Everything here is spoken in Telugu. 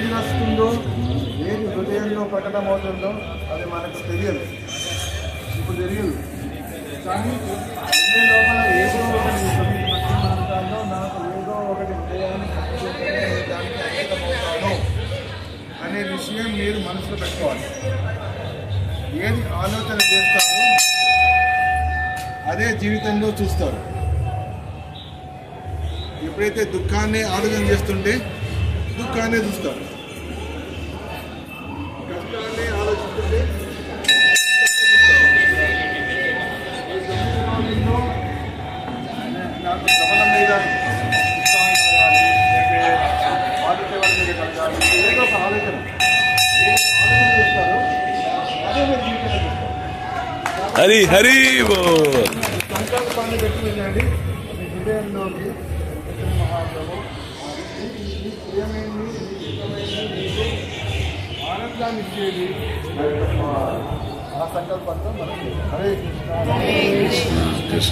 ఏది వస్తుందో, ఏది హృదయంలో ప్రకటమవుతుందో అది మనకు తెలియదు, ఇప్పుడు తెలియదు. కానీ అన్ని లోపల ఏదో ఒకటి 9 ప్రాంతాల్లో నాకు ఏదో ఒకటి హృదయానికి దానికి అంకితమవుతాను అనే విషయం మీరు మనసులో పెట్టుకోవాలి. ఏది ఆలోచన చేస్తారో అదే జీవితంలో చూస్తారు. ఎప్పుడైతే దుఃఖాన్ని ఆలోచన చేస్తుంటే దుఃఖాన్ని చూస్తారు, కష్టాన్ని ఆలోచిస్తుంటే నాకు గమనం మీద ఉత్సాహం కలగాలి, లేకపోతే ఆదిత్యవాళ్ళ మీద కలగాలి, ఏదో ఒక ఆలోచన చేస్తారో అదే మీరు జీవితంలో చూస్తారు. హరి హరి సంకల్పాన్ని పెట్టి వెళ్ళండి మీ హృదయంలోకి. మహాప్రభు ప్రియమైంది, ఇష్టమైంది, ఆనందాన్ని ఇచ్చేది ఆ సంకల్పంతో మనకి. హరే కృష్ణ.